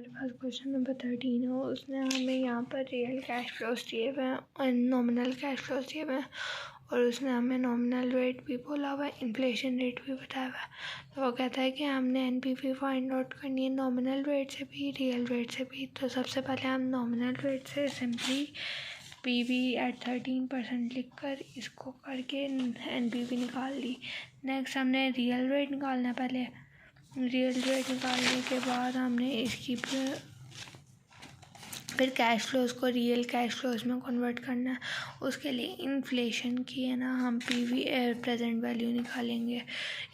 हमारे पास question number 13 हो, उसने हमें यहाँ पर रियल कैश फ्लोज दिए हुए हैं और नॉमिनल कैश फ्लोज दिए हुए हैं और उसने हमें नॉमिनल रेट भी बोला हुआ है, इन्फ्लेशन रेट भी बताया हुआ है। तो वो कहता है कि हमने एनपीवी फाइंड आउट करनी है नॉमिनल रेट से भी रियल रेट से भी। तो सबसे पहले हम नॉमिनल रेट से सिंपली पीवी एट 13% लिख कर इसको करके एनपीवी निकाल ली। नेक्स्ट हमने रियल रेट निकालना है। पहले रियल रेट निकालने के बाद हमने इसकी फिर कैश फ्लोज को रियल कैश फ्लोज में कन्वर्ट करना है। उसके लिए इन्फ्लेशन की है ना हम पीवी प्रेजेंट वैल्यू निकालेंगे।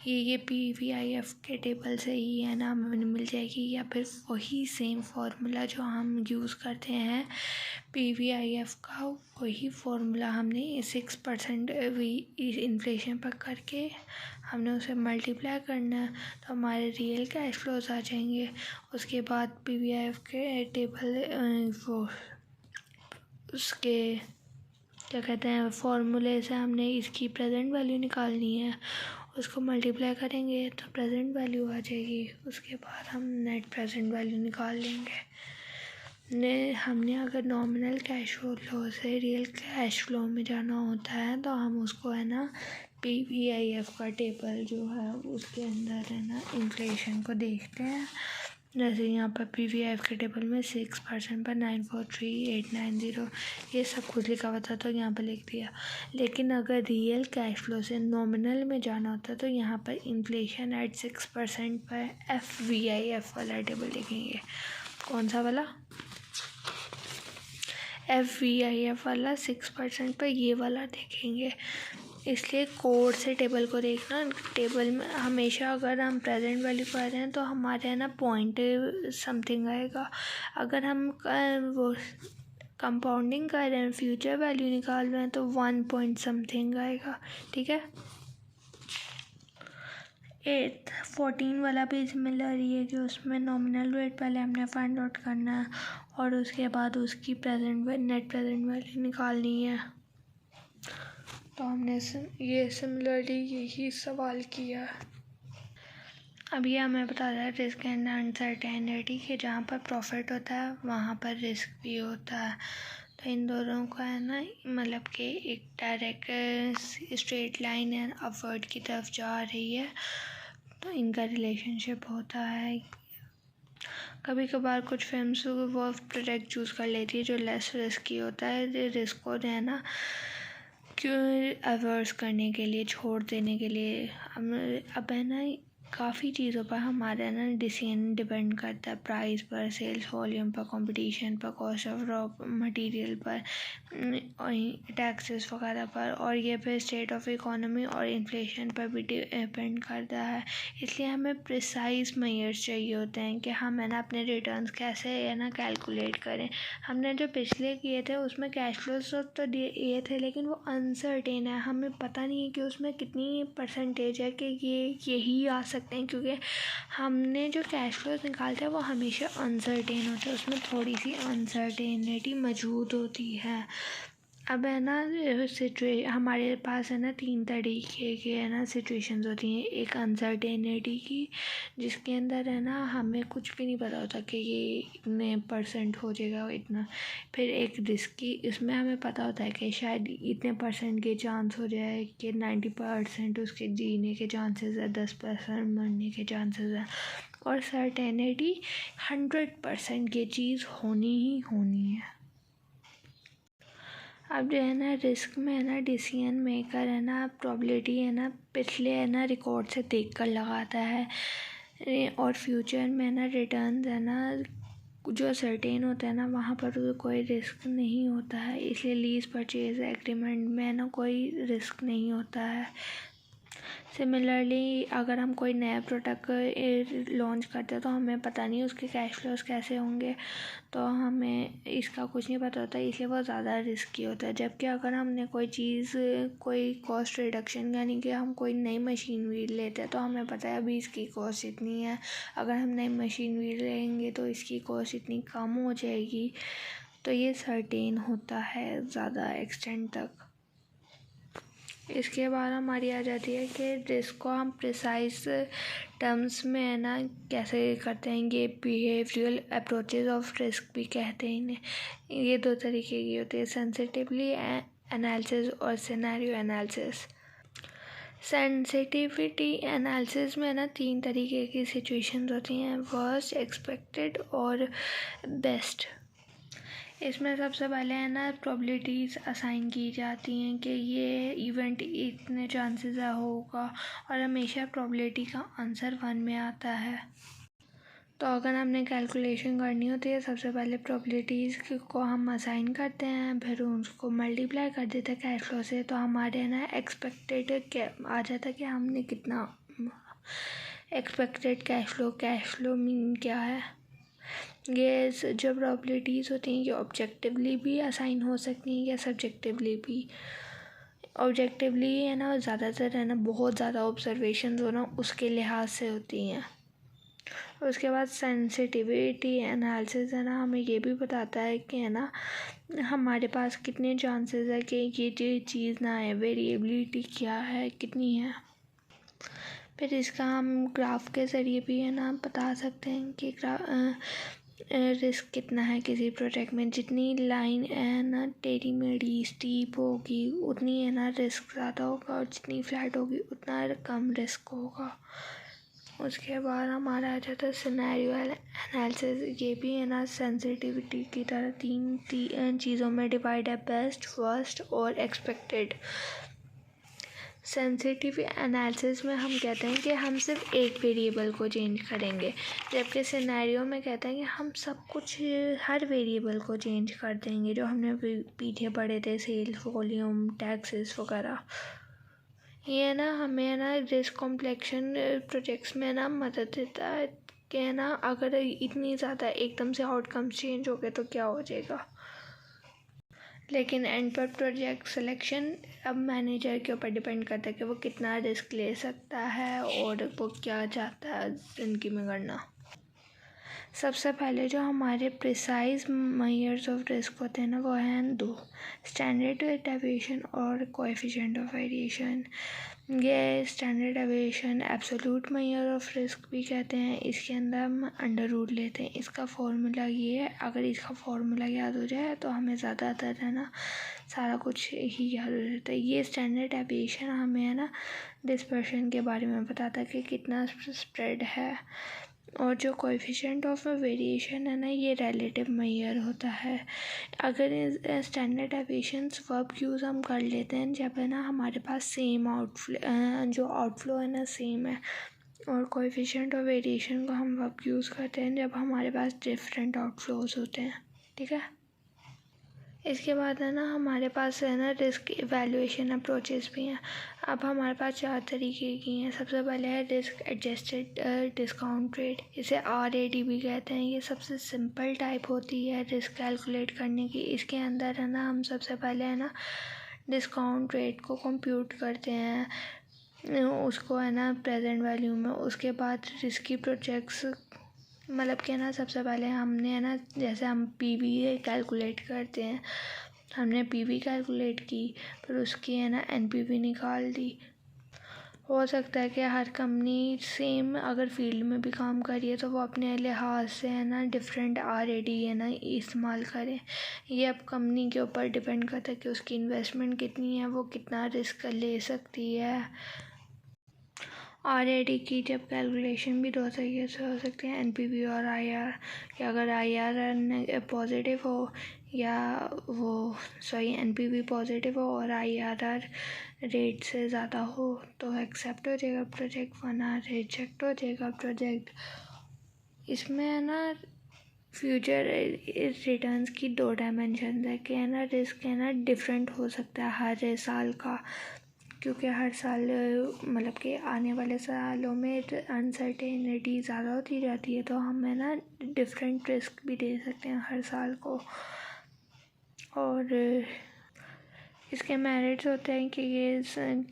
ये पीवीआईएफ के टेबल से ही है ना हमें मिल जाएगी, या फिर वही सेम फार्मूला जो हम यूज़ करते हैं पीवीआईएफ का, वही फार्मूला हमने 6% इन्फ्लेशन पर करके हमने उसे मल्टीप्लाई करना है, तो हमारे रियल कैश फ्लोज आ जाएंगे। उसके बाद पीवीआईएफ के टेबल वो उसके क्या कहते हैं फार्मूले से हमने इसकी प्रेजेंट वैल्यू निकालनी है, उसको मल्टीप्लाई करेंगे तो प्रेजेंट वैल्यू आ जाएगी। उसके बाद हम नेट प्रेजेंट वैल्यू निकाल लेंगे। हमने अगर नॉमिनल कैश फ्लो से रियल कैश फ्लो में जाना होता है तो हम उसको है ना पीवीआईएफ का टेबल जो है उसके अंदर है ना इन्फ्लेशन को देखते हैं। जैसे यहाँ पर पीवीआईएफ के टेबल में 6% पर 943890 ये सब कुछ लिखा हुआ था तो यहाँ पर लिख दिया। लेकिन अगर रियल कैश फ्लो से नॉमिनल में जाना होता तो यहाँ पर इन्फ्लेशन एट 6% पर एफवीआईएफ वाला टेबल लिखेंगे। कौन सा वाला? एफवीआईएफ वाला 6% पर ये वाला देखेंगे। इसलिए कोड से टेबल को देखना। टेबल में हमेशा अगर हम प्रेजेंट वैल्यू कर रहे हैं तो हमारे है ना पॉइंट समथिंग आएगा। अगर हम वो कंपाउंडिंग कर रहे हैं, फ्यूचर वैल्यू निकाल रहे हैं तो 1 पॉइंट समथिंग आएगा। ठीक है। 14 वाला भी सिमिलर ही है कि उसमें नॉमिनल रेट पहले हमने फाइंड आउट करना है और उसके बाद उसकी नेट प्रेजेंट वैल्यू निकालनी है। तो हमने ये सिमिलरली यही सवाल किया। अब ये हमें बता रहा है रिस्क एंड अनसर्टेनिटी कि जहाँ पर प्रॉफिट होता है वहाँ पर रिस्क भी होता है। तो इन दोनों का है ना मतलब कि एक डायरेक्ट स्ट्रेट लाइन है अपवर्ड की तरफ जा रही है, तो इनका रिलेशनशिप होता है। कभी कभार कुछ फिल्म्स वो प्रोडक्ट चूज़ कर लेती है जो लेस रिस्की होता है, रिस्क को है ना क्यों अवर्स करने के लिए, छोड़ देने के लिए। अब है ना काफ़ी चीज़ों पर हमारा ना डिसीजन डिपेंड करता है, प्राइस पर, सेल्स वॉल्यूम पर, कंपटीशन पर, कॉस्ट ऑफ रॉ मटेरियल पर, टैक्सेस वगैरह पर, और ये फिर स्टेट ऑफ इकोनॉमी और इन्फ्लेशन पर भी डिपेंड करता है। इसलिए हमें प्रिसाइज मेजर्स चाहिए होते हैं कि हम है ना अपने रिटर्न्स कैसे है ना कैलकुलेट करें। हमने जो पिछले किए थे उसमें कैश फ्लोज तो दिए थे लेकिन वो अनसर्टेन है, हमें पता नहीं है कि उसमें कितनी परसेंटेज है कि ये यही आ सकते हैं, क्योंकि हमने जो कैश फ्लोज निकालते हैं वो हमेशा अनसर्टेन होते हैं, उसमें थोड़ी सी अनसर्टेनिटी मौजूद होती है। अब है ना हमारे पास है ना 3 तरीके के है ना सिचुएशंस होती हैं। एक अनसर्टेनिटी की जिसके अंदर है ना हमें कुछ भी नहीं पता होता कि ये इतने परसेंट हो जाएगा इतना। फिर एक रिस्क की, इसमें हमें पता होता है कि शायद इतने परसेंट के चांस हो जाए कि 90% उसके जीने के चांसेस है, 10% मरने के चांसेस है। और सर्टेनिटी 100% की चीज़ होनी ही होनी है। अब जो है ना रिस्क में है ना डिसीजन मेकर है ना प्रोबेबिलिटी है ना पिछले है ना रिकॉर्ड से देख कर लगाता है, और फ्यूचर में है ना रिटर्न है ना जो सर्टेन होता है ना वहाँ पर तो कोई रिस्क नहीं होता है। इसलिए लीज परचेज एग्रीमेंट में है ना कोई रिस्क नहीं होता है। सिमिलरली अगर हम कोई नया प्रोडक्ट लॉन्च करते हैं तो हमें पता नहीं उसके कैश फ्लोज कैसे होंगे, तो हमें इसका कुछ नहीं पता होता, इसलिए वो ज़्यादा रिस्की होता है। जबकि अगर हमने कोई चीज़ कोई कॉस्ट रिडक्शन यानी कि हम कोई नई मशीन भी लेते हैं तो हमें पता है अभी इसकी कॉस्ट इतनी है, अगर हम नई मशीन भी लेंगे तो इसकी कॉस्ट इतनी कम हो जाएगी, तो ये सर्टेन होता है ज़्यादा एक्सटेंड तक। इसके बाद हमारी आ जाती है कि रिस्क को हम प्रिसाइज टर्म्स में है ना कैसे करते हैं, ये बिहेवियरल अप्रोचेस ऑफ रिस्क भी कहते हैं इन्हें। ये 2 तरीके की होती है, सेंसिटिवली एनालिसिस और सिनेरियो एनालिसिस। सेंसिटिविटी एनालिसिस में ना 3 तरीके की सिचुएशंस होती हैं, वर्स्ट, एक्सपेक्टेड और बेस्ट। इसमें सबसे पहले है ना प्रोबेबिलिटीज़ असाइन की जाती हैं कि ये इवेंट इतने चांसेस होगा और हमेशा प्रोबेबिलिटी का आंसर 1 में आता है। तो अगर हमने कैलकुलेशन करनी होती है, सबसे पहले प्रोबेबिलिटीज़ को हम असाइन करते हैं, फिर उसको मल्टीप्लाई कर देते हैं कैश फ्लो से, तो हमारे ना एक्सपेक्टेड आ जाता है कि हमने कितना एक्सपेक्टेड कैश फ्लो मीन क्या है। ये जो प्रोबेबिलिटीज़ होती हैं ये ऑब्जेक्टिवली भी असाइन हो सकती हैं या सब्जेक्टिवली भी। ऑब्जेक्टिवली है ना ज़्यादातर है ना बहुत ज़्यादा ऑब्जर्वेशन हो ना उसके लिहाज से होती हैं। उसके बाद सेंसिटिविटी एनालिसिस है ना हमें ये भी बताता है कि है ना हमारे पास कितने चांसेस है कि ये चीज़ ना है, वेरिएबिलिटी क्या है, कितनी है। फिर इसका हम ग्राफ के ज़रिए भी है ना बता सकते हैं कि रिस्क कितना है किसी प्रोजेक्ट में। जितनी लाइन है ना टेढ़ी मेढ़ी स्टीप होगी उतनी है ना रिस्क ज़्यादा होगा, और जितनी फ्लैट होगी उतना कम रिस्क होगा। उसके बाद हमारा आ जाता है सिनेरियो एनालिसिस। ये भी है ना सेंसिटिविटी की तरह 3 चीज़ों में डिवाइड है, बेस्ट, वर्स्ट और एक्सपेक्टेड। सेंसिटिव एनालिसिस में हम कहते हैं कि हम सिर्फ एक वेरिएबल को चेंज करेंगे, जबकि सिनेरियो में कहते हैं कि हम सब कुछ हर वेरिएबल को चेंज कर देंगे जो हमने पीछे पढ़े थे, सेल्स वॉल्यूम, टैक्सेस वगैरह। ये ना हमें ना रिस्क कॉम्प्लेक्शन प्रोजेक्ट्स में ना मदद देता है कि ना अगर इतनी ज़्यादा एकदम से आउटकम्स चेंज हो गए तो क्या हो जाएगा। लेकिन एंड पर प्रोजेक्ट सिलेक्शन अब मैनेजर के ऊपर डिपेंड करता है कि वो कितना रिस्क ले सकता है और वो क्या चाहता है ज़िंदगी में करना। सबसे पहले जो हमारे प्रिसाइज मेजर्स ऑफ रिस्क होते हैं ना वो हैं 2, स्टैंडर्ड डेविएशन और कोएफिशिएंट ऑफ वेरिएशन। ये standard deviation absolute measure of risk भी कहते हैं। इसके अंदर हम अंडर रूट लेते हैं। इसका फॉर्मूला ये है, अगर इसका फॉर्मूला याद हो जाए तो हमें ज़्यादातर है ना सारा कुछ ही याद हो जाता है। ये स्टैंडर्ड डेविएशन हमें है ना डिस्पर्शन के बारे में बताता है कि कितना स्प्रेड है, और जो कोएफिशिएंट ऑफ वेरिएशन है ना ये रिलेटिव मेजर होता है। अगर स्टैंडर्ड डेविएशंस वर्ब यूज़ हम कर लेते हैं जब है ना हमारे पास सेम जो आउटफ्लो है ना सेम है, और कोएफिशिएंट ऑफ वेरिएशन को हम वर्ब यूज़ करते हैं जब हमारे पास डिफरेंट आउटफ्लोज होते हैं। ठीक है, इसके बाद है ना हमारे पास है ना रिस्क इवैल्यूएशन अप्रोचेस भी हैं। अब हमारे पास 4 तरीके की हैं। सबसे पहले है रिस्क एडजस्टेड डिस्काउंट रेट, इसे RAD भी कहते हैं। ये सबसे सिंपल टाइप होती है रिस्क कैलकुलेट करने की। इसके अंदर है ना हम सबसे पहले है ना डिस्काउंट रेट को कंप्यूट करते हैं, उसको है ना प्रेजेंट वैल्यू में। उसके बाद रिस्की प्रोजेक्ट्स मतलब कि ना सबसे पहले हमने है ना जैसे हम PV कैलकुलेट करते हैं, हमने PV कैलकुलेट की, फिर उसकी है ना NPV निकाल दी। हो सकता है कि हर कंपनी सेम अगर फील्ड में भी काम कर रही है तो वो अपने लिहाज से है ना डिफरेंट RAD है ना इस्तेमाल करें। ये अब कंपनी के ऊपर डिपेंड करता है कि उसकी इन्वेस्टमेंट कितनी है, वो कितना रिस्क ले सकती है। RAD की जब कैलकुलेशन भी 2 तरीके से हो सकती है, NPV और IR। कि अगर IR पॉजिटिव हो या NPV पॉजिटिव हो और IRR रेट से ज़्यादा हो तो एक्सेप्ट हो जाएगा प्रोजेक्ट, वरना रिजेक्ट हो जाएगा प्रोजेक्ट। इसमें है ना फ्यूचर रिटर्न्स की 2 डायमेंशन है कि है ना रिस्क है ना डिफरेंट हो सकता है हर साल का, क्योंकि हर साल मतलब कि आने वाले सालों में अनसर्टेनिटी ज़्यादा होती जाती है, तो हम है ना डिफरेंट रिस्क भी दे सकते हैं हर साल को। और इसके मेरिट्स होते हैं कि ये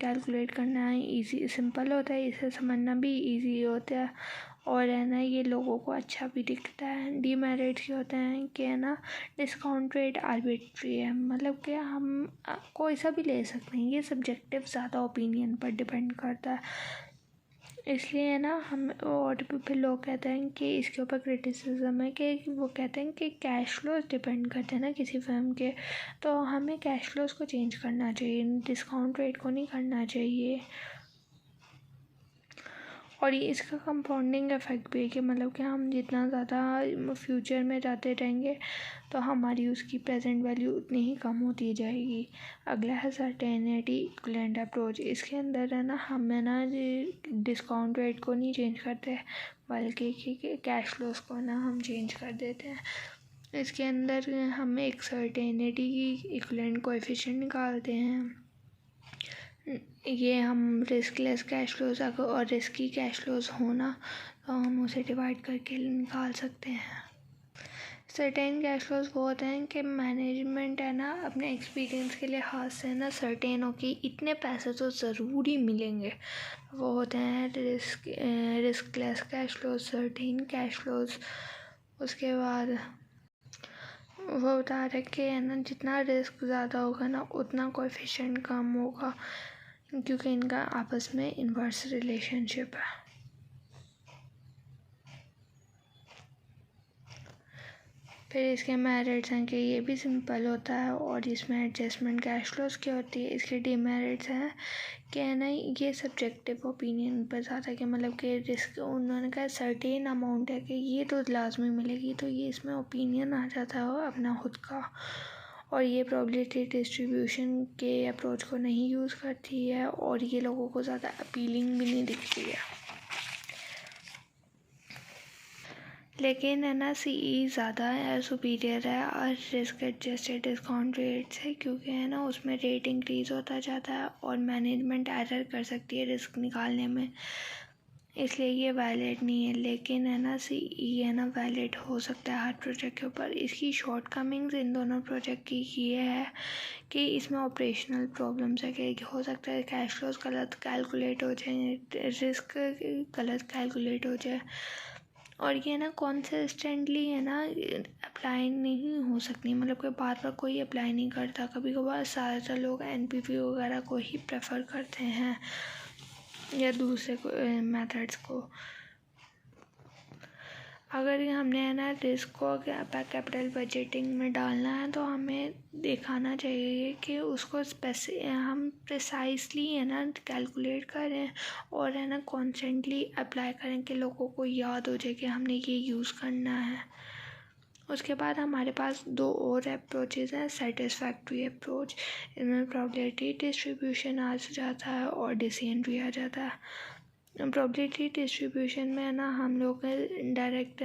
कैलकुलेट करना इजी सिंपल होता है, इसे समझना भी इजी होता है, और है ना ये लोगों को अच्छा भी दिखता है। डीमेरिट्स ये होते हैं कि है ना डिस्काउंट रेट आर्बिट्री है, मतलब कि हम कोई सा भी ले सकते हैं, ये सब्जेक्टिव ज़्यादा ओपिनियन पर डिपेंड करता है। इसलिए है ना हम, और फिर लोग कहते हैं कि इसके ऊपर क्रिटिसिज्म है कि वो कहते हैं कि कैश फ्लोज डिपेंड करते हैं ना किसी फर्म के, तो हमें कैश फ्लोज को चेंज करना चाहिए, डिस्काउंट रेट को नहीं करना चाहिए। और ये इसका कंपाउंडिंग इफ़ेक्ट भी है कि मतलब कि हम जितना ज़्यादा फ्यूचर में जाते रहेंगे तो हमारी उसकी प्रेजेंट वैल्यू उतनी ही कम होती जाएगी। अगला है सर्टेनिटी इक्विवेलेंट अप्रोच। इसके अंदर है ना हमें ना डिस्काउंट रेट को नहीं चेंज करते बल्कि कैश फ्लोज को ना हम चेंज कर देते हैं। इसके अंदर हम एक सर्टेनिटी की इक्विवेलेंट कोएफिशिएंट निकालते हैं। ये हम रिस्कलेस कैश फ्लोज और रिस्की कैश फ्लोज होना तो हम उसे डिवाइड करके निकाल सकते हैं। सर्टेन कैश फ्लोज वो होते हैं कि मैनेजमेंट है ना अपने एक्सपीरियंस के लिहाज से ना सर्टेन हो कि इतने पैसे तो ज़रूर ही मिलेंगे, वो होते हैं riskless cash flows, certain cash flows. उसके बाद वो बता रहे कि है ना जितना रिस्क ज़्यादा होगा ना उतना कोएफिशिएंट कम होगा, क्योंकि इनका आपस में इन्वर्स रिलेशनशिप है। फिर इसके मेरिट्स हैं कि ये भी सिंपल होता है और इसमें एडजस्टमेंट कैश फ्लोज की होती है। इसके डिमेरिट्स हैं कि है ना ये सब्जेक्टिव ओपिनियन पर ज़्यादा कि मतलब कि रिस्क उन्होंने कहा सर्टेन अमाउंट है कि ये तो लाजमी मिलेगी, तो ये इसमें ओपिनियन आ जाता है अपना खुद का। और ये प्रोबेबिलिटी डिस्ट्रीब्यूशन के अप्रोच को नहीं यूज़ करती है और ये लोगों को ज़्यादा अपीलिंग भी नहीं दिखती है। लेकिन है ना सीई ज़्यादा सुपीरियर है और रिस्क एडजस्टेड डिस्काउंट रेट से, क्योंकि है ना उसमें रेट इंक्रीज़ होता जाता है और मैनेजमेंट एरर कर सकती है रिस्क निकालने में, इसलिए ये वैलिड नहीं है। लेकिन है ना सीई है ना वैलिड हो सकता है हर प्रोजेक्ट के ऊपर। इसकी शॉर्टकमिंग्स इन दोनों प्रोजेक्ट की ये है कि इसमें ऑपरेशनल प्रॉब्लम्स है कि हो सकता है कैश फ्लोज गलत कैलकुलेट हो जाए, रिस्क गलत कैलकुलेट हो जाए, और ये ना कॉन्सिस्टेंटली है ना अप्लाई नहीं हो सकती, मतलब कि बार बार कोई अप्लाई नहीं करता। कभी कभार ज़्यादातर लोग एनपीवी वगैरह को ही प्रेफर करते हैं या दूसरे मेथड्स को। अगर हमने है ना रिस्क को कैपिटल बजटिंग में डालना है तो हमें दिखाना चाहिए कि उसको हम प्रिसाइसली है ना कैलकुलेट करें और है ना कॉन्स्टेंटली अप्लाई करें कि लोगों को याद हो जाए कि हमने ये यूज़ करना है। उसके बाद हमारे पास दो और अप्रोचेज़ हैं। सेटिस्फैक्ट्री अप्रोच, इनमें प्रोबेबिलिटी डिस्ट्रीब्यूशन आ जाता है और डिसीजन ट्री आ जाता है। प्रोबेबिलिटी डिस्ट्रीब्यूशन में है ना हम लोग डायरेक्ट